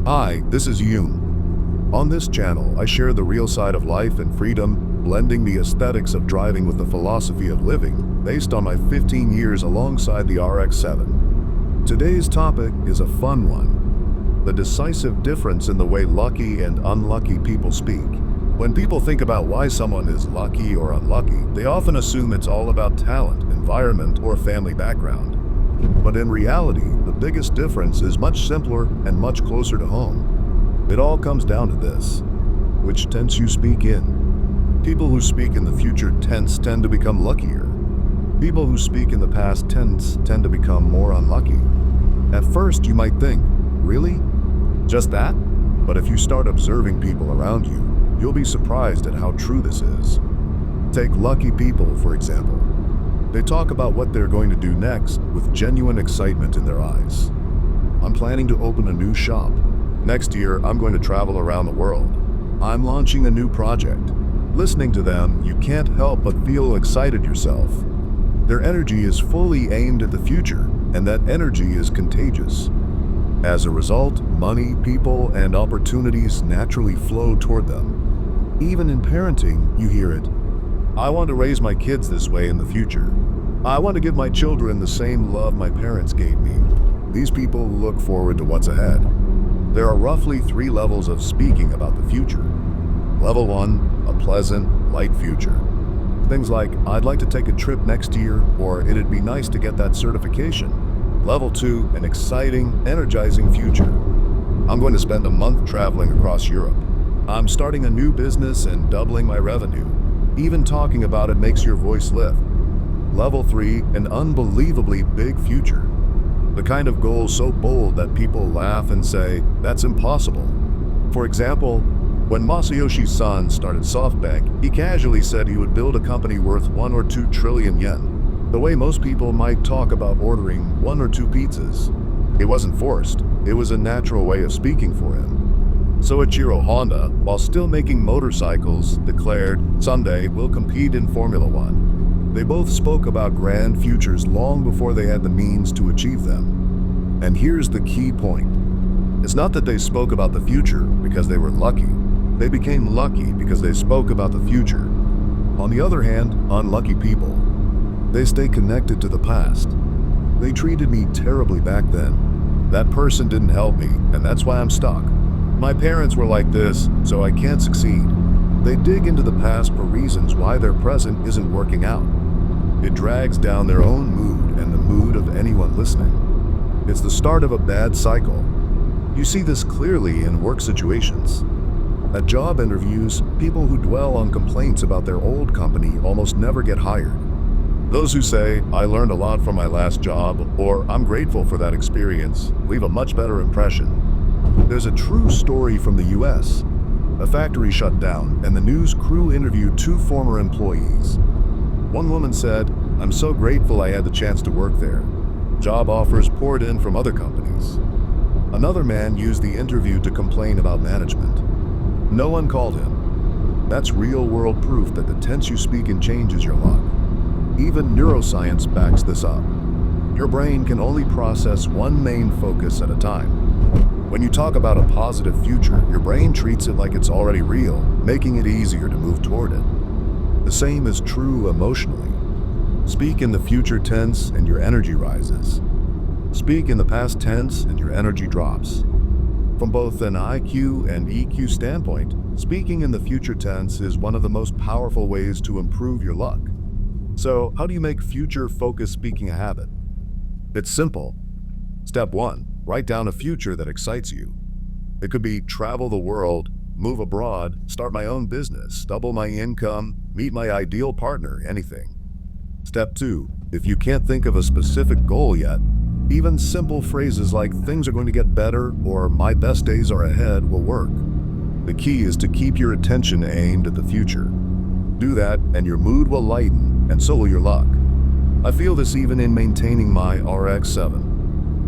Hi, this is Yoon. On this channel, I share the real side of life and freedom, blending the aesthetics of driving with the philosophy of living, based on my 15 years alongside the RX-7. Today's topic is a fun one: the decisive difference in the way lucky and unlucky people speak. When people think about why someone is lucky or unlucky, they often assume it's all about talent, environment, or family background. But in reality, the biggest difference is much simpler and much closer to home. It all comes down to this: which tense you speak in. People who speak in the future tense tend to become luckier. People who speak in the past tense tend to become more unlucky. At first, you might think, really? Just that? But if you start observing people around you, you'll be surprised at how true this is. Take lucky people, for example. They talk about what they're going to do next with genuine excitement in their eyes. I'm planning to open a new shop. Next year, I'm going to travel around the world. I'm launching a new project. Listening to them, you can't help but feel excited yourself. Their energy is fully aimed at the future, and that energy is contagious. As a result, money, people, and opportunities naturally flow toward them. Even in parenting, you hear it. I want to raise my kids this way in the future. I want to give my children the same love my parents gave me. These people look forward to what's ahead. There are roughly 3 levels of speaking about the future. Level 1, a pleasant, light future. Things like, I'd like to take a trip next year, or it'd be nice to get that certification. Level 2, an exciting, energizing future. I'm going to spend a month traveling across Europe. I'm starting a new business and doubling my revenue. Even talking about it makes your voice lift. Level 3, an unbelievably big future. The kind of goal so bold that people laugh and say, that's impossible. For example, when Masayoshi Son started SoftBank, he casually said he would build a company worth 1 or 2 trillion yen. The way most people might talk about ordering 1 or 2 pizzas. It wasn't forced, it was a natural way of speaking for him. Soichiro Honda, while still making motorcycles, declared, someday we'll compete in Formula One. They both spoke about grand futures long before they had the means to achieve them. And here's the key point. It's not that they spoke about the future because they were lucky. They became lucky because they spoke about the future. On the other hand, unlucky people, they stay connected to the past. They treated me terribly back then. That person didn't help me, and that's why I'm stuck. My parents were like this, so I can't succeed. They dig into the past for reasons why their present isn't working out. It drags down their own mood and the mood of anyone listening. It's the start of a bad cycle. You see this clearly in work situations. At job interviews, people who dwell on complaints about their old company almost never get hired. Those who say, I learned a lot from my last job, or I'm grateful for that experience, leave a much better impression. There's a true story from the US. A factory shut down, and the news crew interviewed 2 former employees. One woman said, I'm so grateful I had the chance to work there. Job offers poured in from other companies. Another man used the interview to complain about management. No one called him. That's real-world proof that the tense you speak in changes your luck. Even neuroscience backs this up. Your brain can only process one main focus at a time. When you talk about a positive future, your brain treats it like it's already real, making it easier to move toward it. The same is true emotionally. Speak in the future tense and your energy rises. Speak in the past tense and your energy drops. From both an IQ and EQ standpoint, speaking in the future tense is one of the most powerful ways to improve your luck. So, how do you make future-focused speaking a habit? It's simple. Step 1. Write down a future that excites you. It could be travel the world, move abroad, start my own business, double my income, meet my ideal partner, anything. Step 2. If you can't think of a specific goal yet, even simple phrases like things are going to get better or my best days are ahead will work. The key is to keep your attention aimed at the future. Do that and your mood will lighten, and so will your luck. I feel this even in maintaining my RX-7.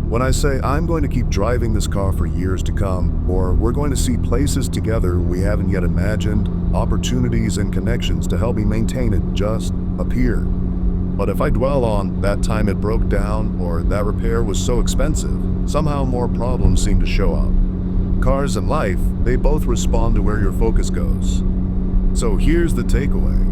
When I say I'm going to keep driving this car for years to come, or we're going to see places together we haven't yet imagined, opportunities and connections to help me maintain it just appear. But if I dwell on that time it broke down or that repair was so expensive, somehow more problems seem to show up. Cars and life, they both respond to where your focus goes. So here's the takeaway.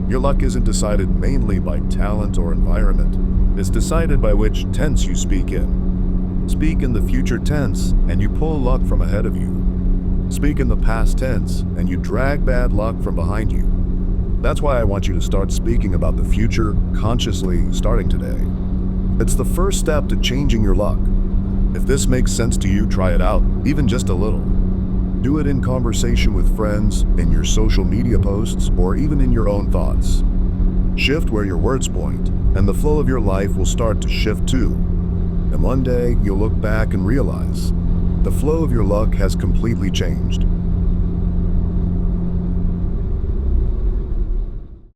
Your luck isn't decided mainly by talent or environment. It's decided by which tense you speak in. Speak in the future tense, and you pull luck from ahead of you. Speak in the past tense, and you drag bad luck from behind you. That's why I want you to start speaking about the future consciously starting today. It's the first step to changing your luck. If this makes sense to you, try it out, even just a little. Do it in conversation with friends, in your social media posts, or even in your own thoughts. Shift where your words point, and the flow of your life will start to shift too. And one day, you'll look back and realize the flow of your luck has completely changed.